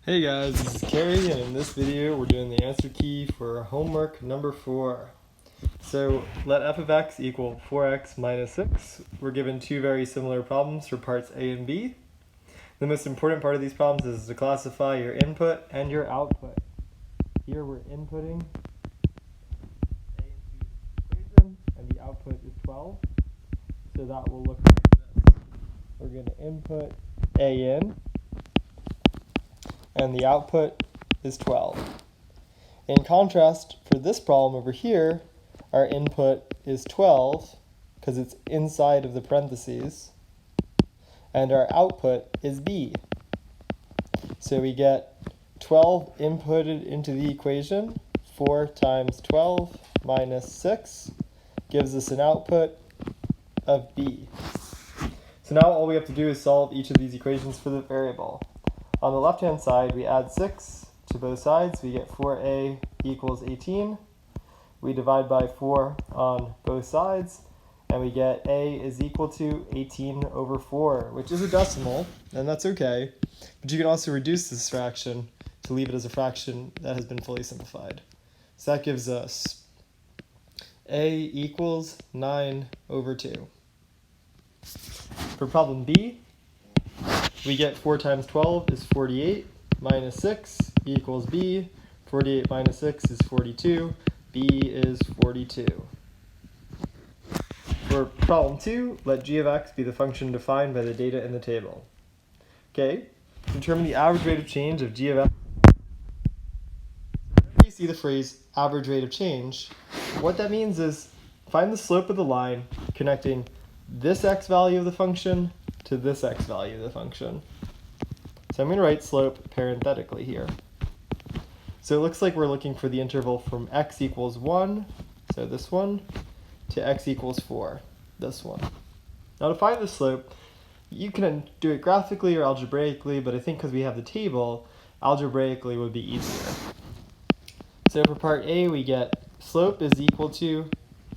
Hey guys, this is Carrie, and in this video we're doing the answer key for homework number 4. So let f of x equal 4x minus 6. We're given two very similar problems for parts A and B. The most important part of these problems is to classify your input and your output. Here we're inputting A into the equation, and the output is 12. So that will look like this. We're going to input A in, and the output is 12. In contrast, for this problem over here, our input is 12 because it's inside of the parentheses, and our output is B. So we get 12 inputted into the equation. 4 times 12 minus 6 gives us an output of B. So now all we have to do is solve each of these equations for the variable. On the left-hand side, we add 6 to both sides. We get 4a equals 18. We divide by 4 on both sides, and we get a is equal to 18 over 4, which is a decimal, and that's okay. But you can also reduce this fraction to leave it as a fraction that has been fully simplified. So that gives us a equals 9 over 2. For problem B, we get 4 times 12 is 48, minus 6 equals B. 48 minus 6 is 42. B is 42. For problem 2, let g of x be the function defined by the data in the table. Okay, determine the average rate of change of g of x. Whenever you see the phrase average rate of change, what that means is find the slope of the line connecting this x value of the function to this x value of the function. So I'm going to write slope parenthetically here. So it looks like we're looking for the interval from x equals 1, so this one, to x equals 4, this one. Now to find the slope, you can do it graphically or algebraically, but I think because we have the table, algebraically would be easier. So for part A, we get slope is equal to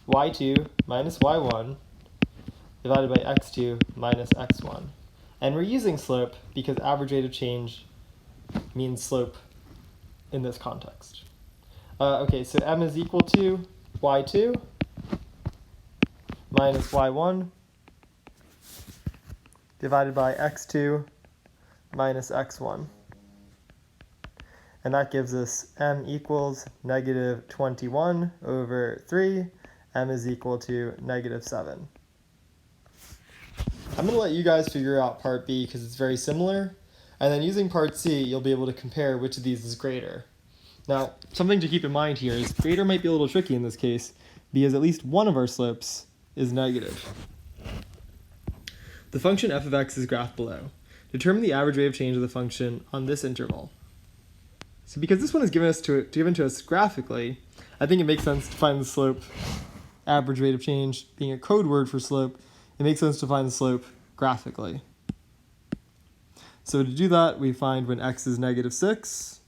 y2 minus y1 divided by x2 minus x1. And we're using slope because average rate of change means slope in this context. Okay, so m is equal to y2 minus y1 divided by x2 minus x1. And that gives us m equals negative 21 over 3. M is equal to negative 7. I'm going to let you guys figure out part B because it's very similar, and then using part C, you'll be able to compare which of these is greater. Now, something to keep in mind here is greater might be a little tricky in this case because at least one of our slopes is negative. The function f of x is graphed below. Determine the average rate of change of the function on this interval. So because this one is given to us graphically, I think it makes sense to find the slope, average rate of change being a code word for slope, it makes sense to find the slope graphically. So to do that, we find when x is negative 6,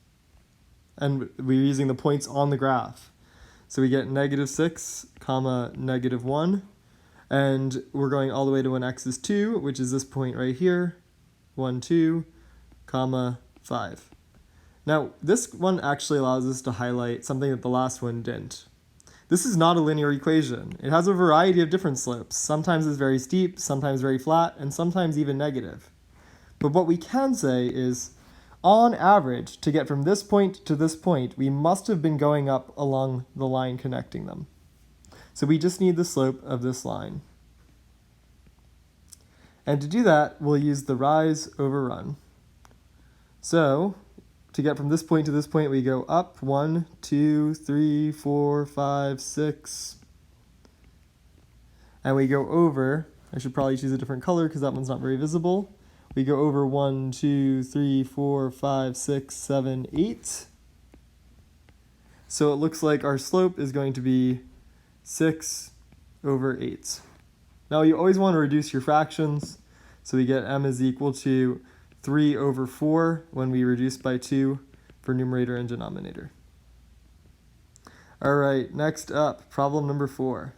and we're using the points on the graph. So we get negative 6, comma, negative 1, and we're going all the way to when x is 2, which is this point right here, 1, 2, comma, 5. Now, this one actually allows us to highlight something that the last one didn't. This is not a linear equation. It has a variety of different slopes. Sometimes it's very steep, sometimes very flat, and sometimes even negative. But what we can say is, on average, to get from this point to this point, we must have been going up along the line connecting them. So we just need the slope of this line. And to do that, we'll use the rise over run. So to get from this point to this point, we go up 1, 2, 3, 4, 5, 6. And we go over, I should probably choose a different color because that one's not very visible. We go over 1, 2, 3, 4, 5, 6, 7, 8. So it looks like our slope is going to be 6 over 8. Now you always want to reduce your fractions. So we get m is equal to 3 over 4 when we reduce by 2 for numerator and denominator. All right, next up, problem number 4.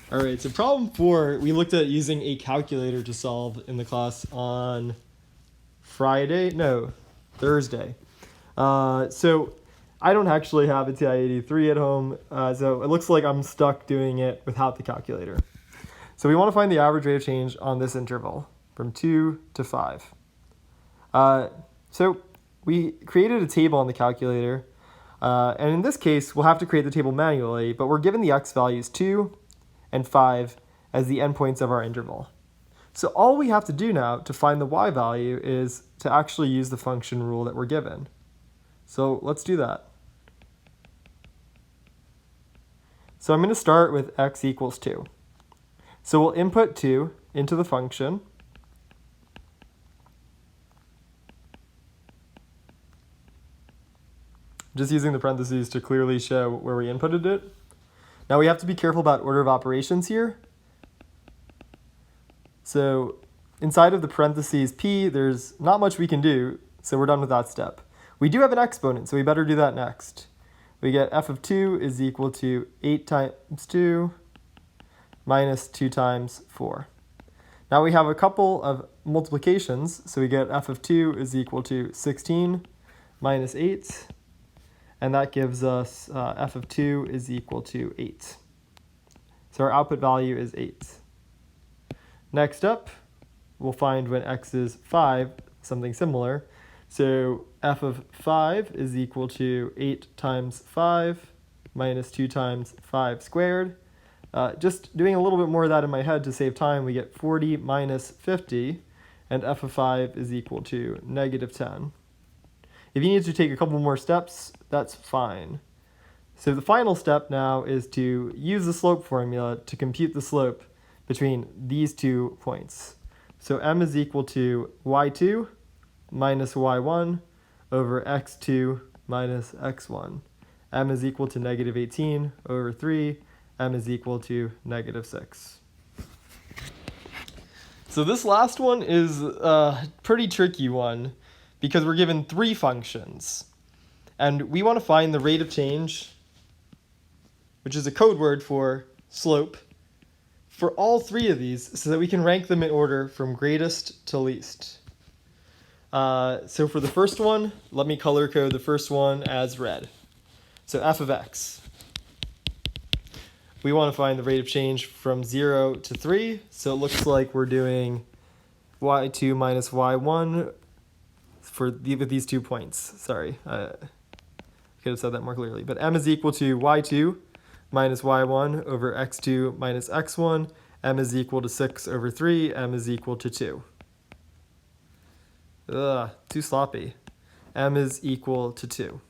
All right, so problem 4, we looked at using a calculator to solve in the class on Friday. No, Thursday. So I don't actually have a TI-83 at home, so it looks like I'm stuck doing it without the calculator. So we want to find the average rate of change on this interval from 2 to 5. So we created a table on the calculator, and in this case, we'll have to create the table manually, but we're given the x values 2 and 5 as the endpoints of our interval. So all we have to do now to find the y value is to actually use the function rule that we're given. So let's do that. So I'm going to start with x equals 2. So we'll input 2 into the function. Just using the parentheses to clearly show where we inputted it. Now we have to be careful about order of operations here. So inside of the parentheses p, there's not much we can do, so we're done with that step. We do have an exponent, so we better do that next. We get f of 2 is equal to 8 times 2 minus 2 times 4. Now we have a couple of multiplications, so we get f of 2 is equal to 16 minus 8, and that gives us f of 2 is equal to 8. So our output value is 8. Next up, we'll find when x is 5, something similar. So f of 5 is equal to 8 times 5 minus 2 times 5 squared. Just doing a little bit more of that in my head to save time, we get 40 minus 50, and f of 5 is equal to negative 10. If you need to take a couple more steps, that's fine. So the final step now is to use the slope formula to compute the slope between these 2 points. So m is equal to y2 minus y1 over x2 minus x1. M is equal to negative 18 over 3. M is equal to negative 6. So this last one is a pretty tricky one because we're given 3 functions. And we want to find the rate of change, which is a code word for slope, for all 3 of these so that we can rank them in order from greatest to least. So for the first one, let me color code the first one as red. So f of x. We want to find the rate of change from 0 to 3, so it looks like we're doing y2 minus y1 with these 2 points. Sorry, I could have said that more clearly. But m is equal to y2 minus y1 over x2 minus x1. M is equal to 6 over 3. M is equal to 2. Too sloppy. M is equal to 2.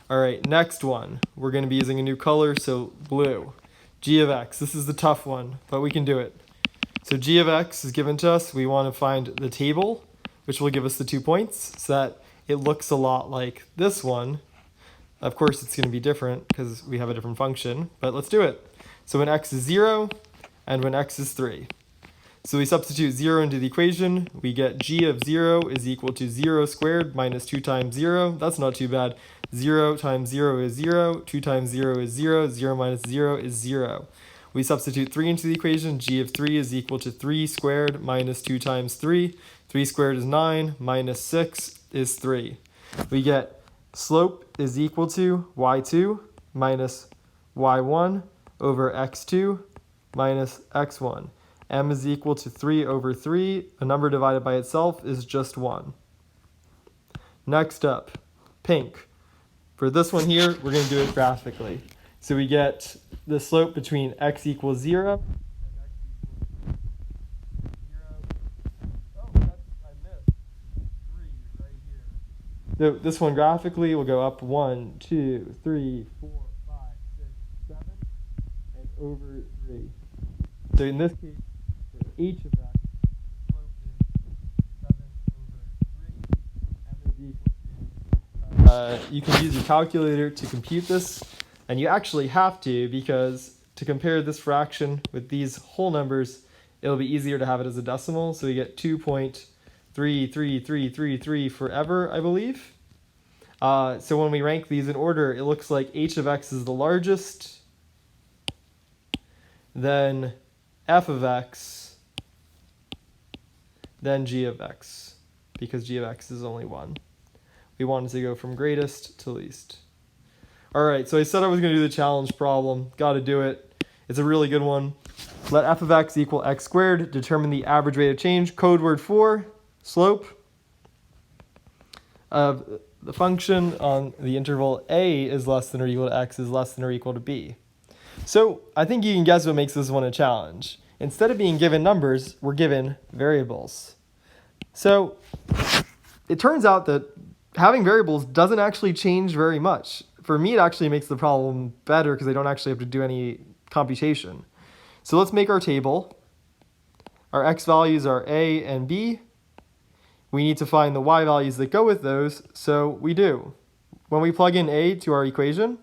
All right, next one. We're going to be using a new color, so blue. G of x. This is the tough one, but we can do it. So g of x is given to us. We want to find the table, which will give us the 2 points, so that it looks a lot like this one. Of course, it's going to be different because we have a different function, but let's do it. So when x is 0 and when x is 3. So we substitute 0 into the equation. We get g of 0 is equal to 0 squared minus 2 times 0. That's not too bad. 0 times 0 is 0. 2 times 0 is 0. 0 minus 0 is 0. We substitute 3 into the equation. G of 3 is equal to 3 squared minus 2 times 3. 3 squared is 9 minus 6 is 3. We get slope is equal to y2 minus y1 over x2 minus x1. M is equal to 3 over 3. A number divided by itself is just 1. Next up, pink. For this one here, we're going to do it graphically. So we get the slope between x equals 0 and x equals 0. Oh, I missed 3 right here. So this one graphically will go up 1, 2, 3, 4, 5, 6, 7, and over 3. So in this case, for h of x, the slope is 7 over 3. M is equal to... you can use your calculator to compute this, and you actually have to, because to compare this fraction with these whole numbers, it'll be easier to have it as a decimal. So we get 2.33333 forever, I believe. So when we rank these in order, it looks like h of x is the largest, then f of x, then g of x. because g of x is only 1. We wanted to go from greatest to least. All right, so I said I was going to do the challenge problem. Got to do it. It's a really good one. Let f of x equal x squared. Determine the average rate of change. Code word for slope of the function on the interval a is less than or equal to x is less than or equal to b. So I think you can guess what makes this one a challenge. Instead of being given numbers, we're given variables. So it turns out that having variables doesn't actually change very much. For me, it actually makes the problem better because I don't actually have to do any computation. So let's make our table. Our x values are a and b. We need to find the y values that go with those, so we do. When we plug in a to our equation,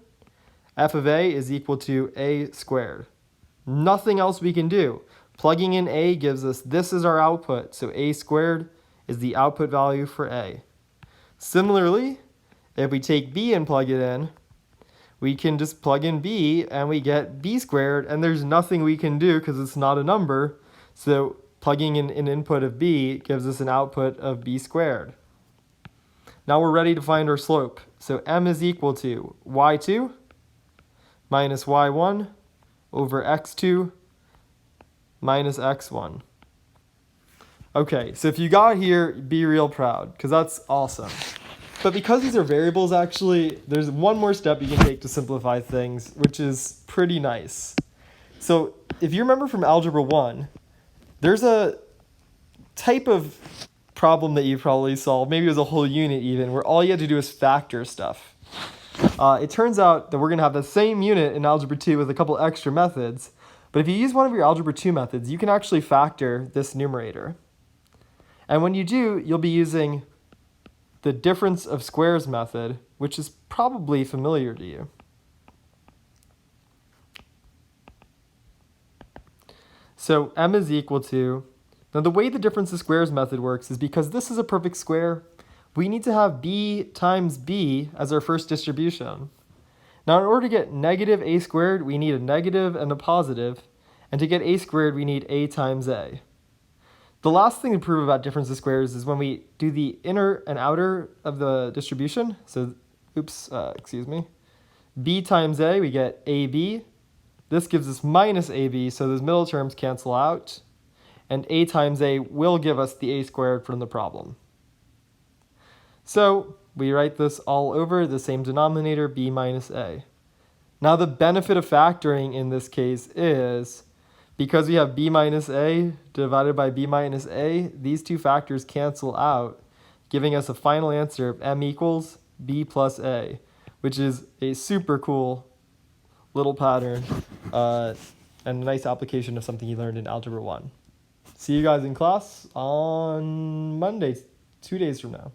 f of a is equal to a squared. Nothing else we can do. Plugging in a gives us this is our output, so a squared is the output value for a. Similarly, if we take b and plug it in, we can just plug in b and we get b squared, and there's nothing we can do because it's not a number, so plugging in an input of b gives us an output of b squared. Now we're ready to find our slope. So m is equal to y2 minus y1 over x2 minus x1. Okay, so if you got here, be real proud, because that's awesome. But because these are variables, actually, there's one more step you can take to simplify things, which is pretty nice. So if you remember from Algebra 1, there's a type of problem that you probably solved, maybe it was a whole unit even, where all you had to do is factor stuff. It turns out that we're going to have the same unit in Algebra 2 with a couple extra methods, but if you use one of your Algebra 2 methods, you can actually factor this numerator. And when you do, you'll be using the difference of squares method, which is probably familiar to you. So m is equal to, now the way the difference of squares method works is because this is a perfect square, we need to have b times b as our first distribution. Now in order to get negative a squared, we need a negative and a positive, and to get a squared, we need a times a. The last thing to prove about difference of squares is when we do the inner and outer of the distribution, so, b times a, we get ab. This gives us minus ab, so those middle terms cancel out. And a times a will give us the a squared from the problem. So we write this all over the same denominator, b minus a. Now the benefit of factoring in this case is, because we have b minus a divided by b minus a, these two factors cancel out, giving us a final answer of m equals b plus a, which is a super cool little pattern and a nice application of something you learned in Algebra 1. See you guys in class on Monday, 2 days from now.